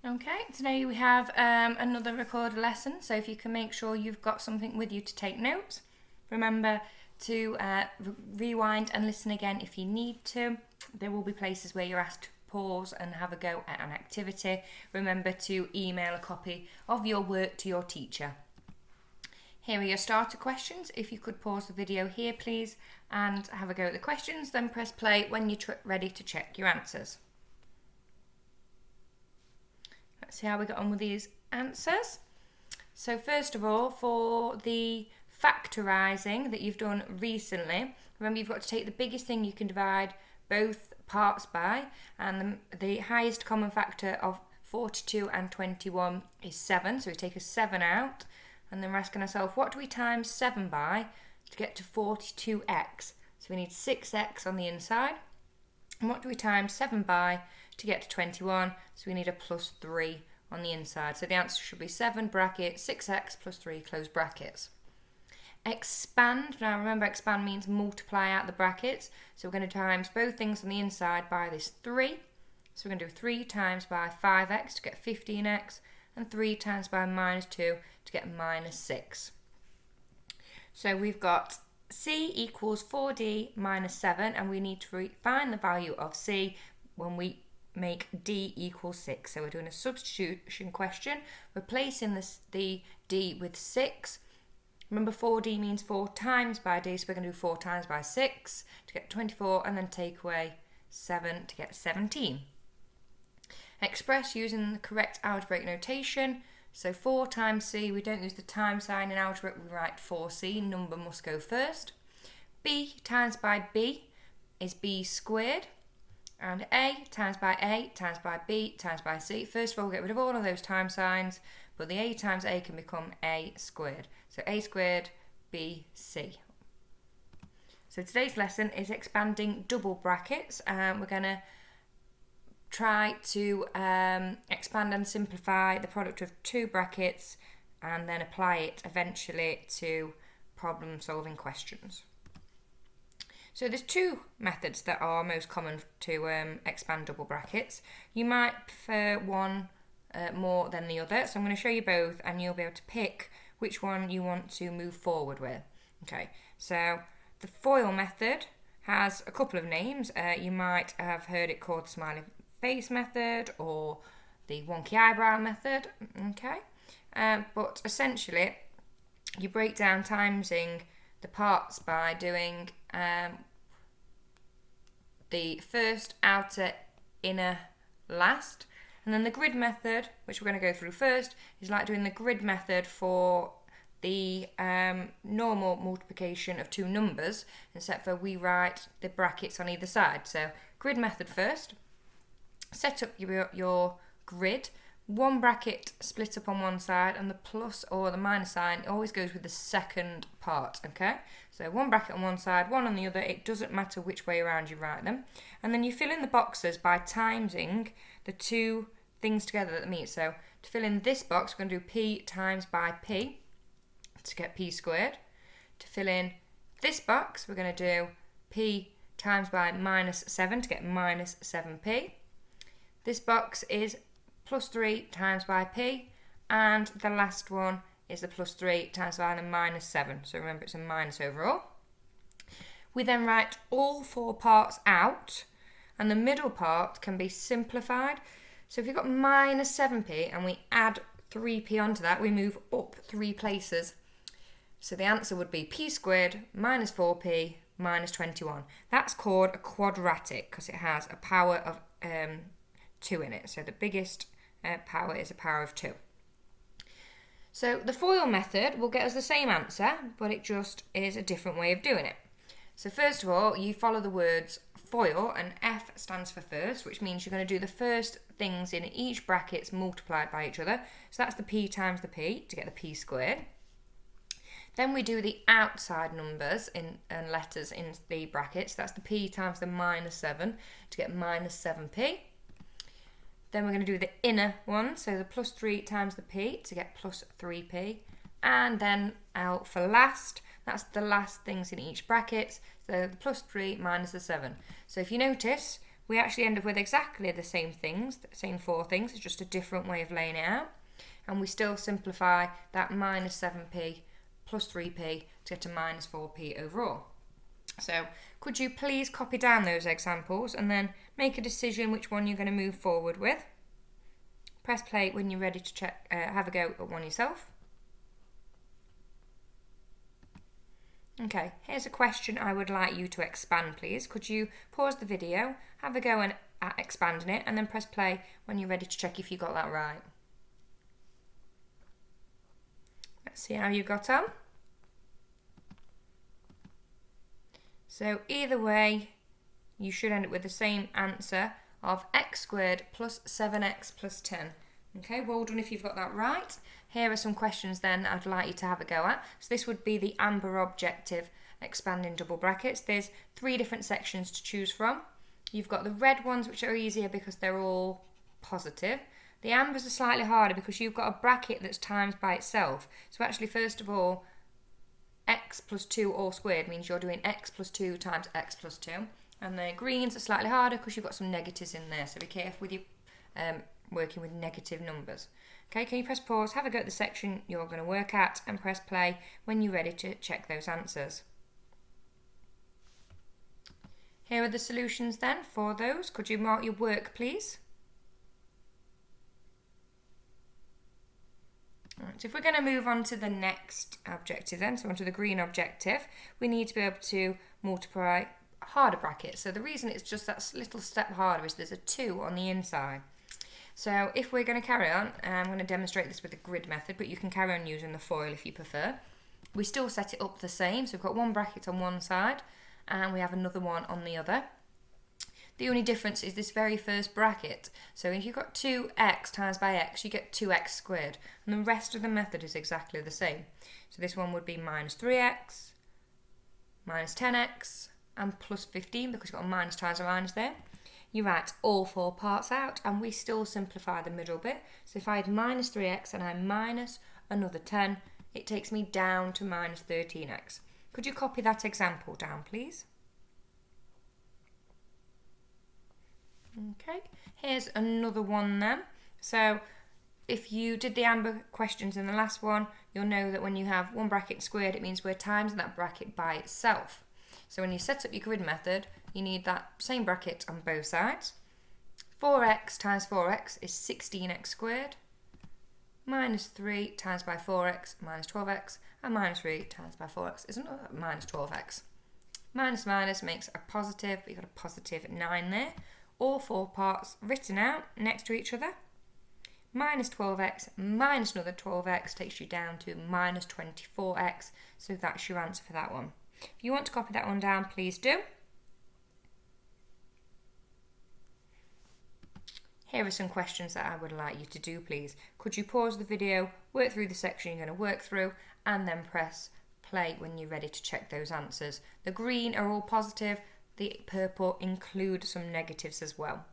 Okay, today we have another recorded lesson, so if you can make sure you've got something with you to take notes. Remember to rewind and listen again if you need to. There will be places where you're asked to pause and have a go at an activity. Remember to email a copy of your work to your teacher. Here are your starter questions. If you could pause the video here please and have a go at the questions, then press play when you're ready to check your answers. Let's see how we got on with these answers. So first of all, for the factorising that you've done recently, remember you've got to take the biggest thing you can divide both parts by, and the highest common factor of 42 and 21 is 7, so we take a 7 out, and then we're asking ourselves, what do we times 7 by to get to 42x? So we need 6x on the inside. And what do we times 7 by to get to 21? So we need a plus 3 on the inside. So the answer should be 7 bracket 6x plus 3 close brackets. Expand. Now remember, expand means multiply out the brackets. So we're going to times both things on the inside by this 3. So we're going to do 3 times by 5x to get 15x, and 3 times by minus 2 to get minus 6. So we've got C equals 4D minus 7, and we need to find the value of C when we make D equal 6. So we're doing a substitution question, replacing the D with 6. Remember 4D means 4 times by D, so we're going to do 4 times by 6 to get 24, and then take away 7 to get 17. Express using the correct algebraic notation. So 4 times C, we don't use the time sign in algebra, we write 4C, number must go first. B times by B is B squared. And A times by B times by C. First of all, we'll get rid of all of those time signs, but the A times A can become A squared. So A squared, B, C. So today's lesson is expanding double brackets. We're going to try to expand and simplify the product of 2 brackets and then apply it eventually to problem solving questions. So there's 2 methods that are most common to expand double brackets. You might prefer one more than the other, so I'm going to show you both and you'll be able to pick which one you want to move forward with. Okay, so the FOIL method has a couple of names. You might have heard it called the smiley face method or the wonky eyebrow method. Okay, but essentially you break down timesing the parts by doing the first, outer, inner, last. And then the grid method, which we're going to go through first, is like doing the grid method for the normal multiplication of 2 numbers, except for we write the brackets on either side. So grid method first. Set up your grid. 1 bracket split up on one side, and the plus or the minus sign always goes with the second part, okay? So 1 bracket on one side, 1 on the other, it doesn't matter which way around you write them. And then you fill in the boxes by timesing the 2 things together that meet. So to fill in this box, we're going to do P times by P to get P squared. To fill in this box, we're going to do P times by minus 7 to get minus 7P. This box is plus 3 times by P, and the last one is the plus 3 times by the minus 7. So remember, it's a minus overall. We then write all 4 parts out, and the middle part can be simplified. So if you've got minus 7p and we add 3p onto that, we move up 3 places. So the answer would be p squared minus 4p minus 21. That's called a quadratic because it has a power of 2 in it. So the biggest power is a power of 2. So the FOIL method will get us the same answer, but it just is a different way of doing it. So first of all, you follow the words FOIL, and F stands for first, which means you're going to do the first things in each brackets multiplied by each other. So that's the P times the P to get the P squared. Then we do the outside numbers and letters in the brackets. That's the P times the minus 7 to get minus 7p. Then we're going to do the inner one, so the plus 3 times the P to get plus 3p. And then L for last, that's the last things in each bracket, so the plus 3 minus the 7. So if you notice, we actually end up with exactly the same things, the same 4 things, it's just a different way of laying it out. And we still simplify that minus 7p plus 3p to get to minus 4p overall. So could you please copy down those examples and then make a decision which one you're going to move forward with. Press play when you're ready to check, have a go at one yourself. Okay, here's a question I would like you to expand, please. Could you pause the video, have a go at expanding it, and then press play when you're ready to check if you got that right. Let's see how you got on. So either way, you should end up with the same answer of x squared plus 7x plus 10. Okay, well done if you've got that right. Here are some questions then I'd like you to have a go at. So this would be the amber objective expanding double brackets. There's 3 different sections to choose from. You've got the red ones, which are easier because they're all positive. The ambers are slightly harder because you've got a bracket that's times by itself. So actually, first of all, x plus 2 all squared means you're doing x plus 2 times x plus 2. And the greens are slightly harder because you've got some negatives in there. So be careful with your working with negative numbers. Okay, can you press pause, have a go at the section you're going to work at, and press play when you're ready to check those answers. Here are the solutions then for those. Could you mark your work, please? Right, so if we're going to move on to the next objective then, so onto the green objective, we need to be able to multiply harder brackets. So the reason it's just that little step harder is there's a 2 on the inside. So if we're going to carry on, I'm going to demonstrate this with the grid method, but you can carry on using the foil if you prefer. We still set it up the same, so we've got one bracket on one side and we have another one on the other. The only difference is this very first bracket. So if you've got 2x times by x, you get 2x squared, and the rest of the method is exactly the same. So this one would be minus 3x, minus 10x, and plus 15, because you've got a minus times a minus there. You write all 4 parts out, and we still simplify the middle bit. So if I had minus 3x and I minus another 10, it takes me down to minus 13x. Could you copy that example down, please? Okay, here's another one then. So if you did the amber questions in the last one, you'll know that when you have one bracket squared, it means we're timesing that bracket by itself. So when you set up your grid method, you need that same bracket on both sides. 4x times 4x is 16x squared, minus 3 times by 4x minus 12x, and minus 3 times by 4x is another minus 12x. Minus minus makes a positive, but you've got a positive 9 there. All 4 parts written out next to each other. Minus 12x minus another 12x takes you down to minus 24x, so that's your answer for that one. If you want to copy that one down, please do. Here are some questions that I would like you to do, please. Could you pause the video, work through the section you're going to work through, and then press play when you're ready to check those answers. The green are all positive, the purple include some negatives as well.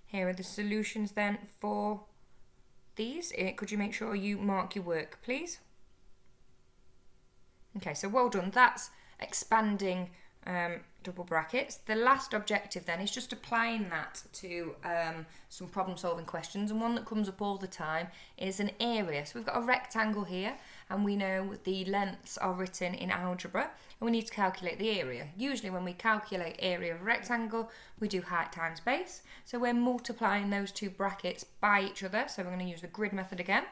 Here are the solutions then for these. Could you make sure you mark your work, please? Okay, so well done. That's expanding double brackets. The last objective then is just applying that to some problem solving questions, and one that comes up all the time is an area. So we've got a rectangle here, and we know the lengths are written in algebra, and we need to calculate the area. Usually when we calculate area of a rectangle, we do height times base. So we're multiplying those 2 brackets by each other, so we're going to use the grid method again.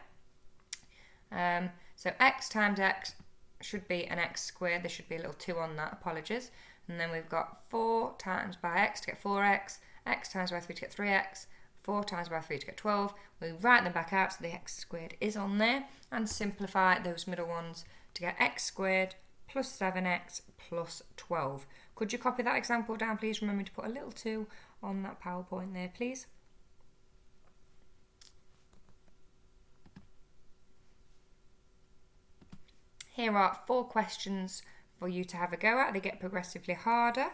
So x times x should be an x squared. There should be a little 2 on that, apologies. And then we've got 4 times by x to get 4x, x times by 3 to get 3x, 4 times by 3 to get 12. We write them back out so the x squared is on there, and simplify those middle ones to get x squared plus 7x plus 12. Could you copy that example down, please? Remember to put a little 2 on that PowerPoint there, please. Here are 4 questions for you to have a go at. They get progressively harder.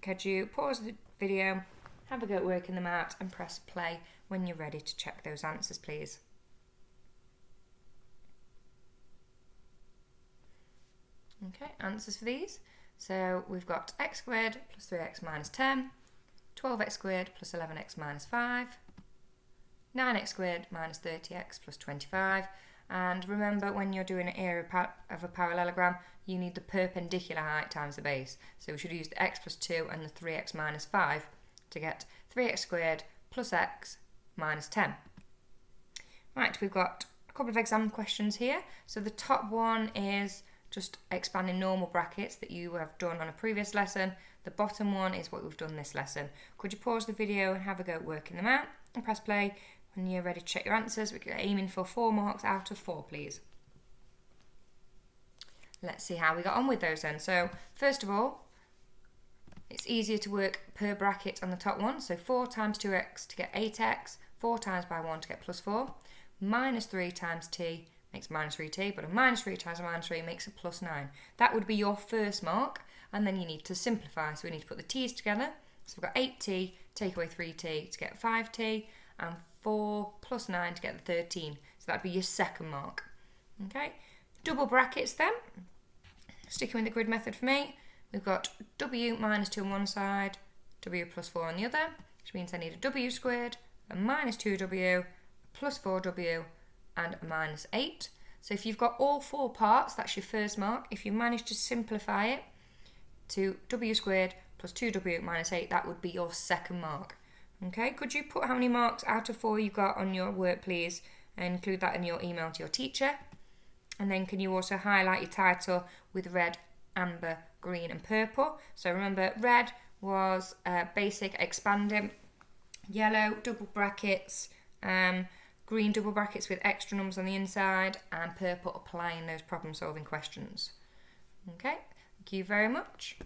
Could you pause the video, have a go at working them out, and press play when you're ready to check those answers, please. Okay, answers for these. So we've got x squared plus 3x minus 10, 12x squared plus 11x minus 5, 9x squared minus 30x plus 25. And remember, when you're doing an area of a parallelogram, you need the perpendicular height times the base. So we should use the x plus 2 and the 3x minus 5 to get 3x squared plus x minus 10. Right, we've got a couple of exam questions here. So the top one is just expanding normal brackets that you have done on a previous lesson. The bottom one is what we've done this lesson. Could you pause the video and have a go at working them out and press play when you're ready to check your answers? We're aiming for 4 marks out of 4, please. Let's see how we got on with those then. So first of all, it's easier to work per bracket on the top one. So 4 times 2x to get 8x, 4 times by 1 to get plus 4, minus 3 times t makes minus 3t, but a minus 3 times a minus 3 makes a plus 9. That would be your first mark, and then you need to simplify. So we need to put the t's together. So we've got 8t, take away 3t to get 5t, and 4 plus 9 to get the 13. So that'd be your second mark. Okay, double brackets then. Sticking with the grid method for me, we've got w minus 2 on one side, w plus 4 on the other, which means I need a w squared, a minus 2w, a plus 4w, and a minus 8. So if you've got all 4 parts, that's your first mark. If you manage to simplify it to w squared plus 2w minus 8, that would be your second mark. Okay, could you put how many marks out of 4 you got on your work, please, and include that in your email to your teacher? And then can you also highlight your title with red, amber, green and purple? So remember, red was basic expanding, yellow double brackets, green double brackets with extra numbers on the inside, and purple applying those problem solving questions. Okay, thank you very much.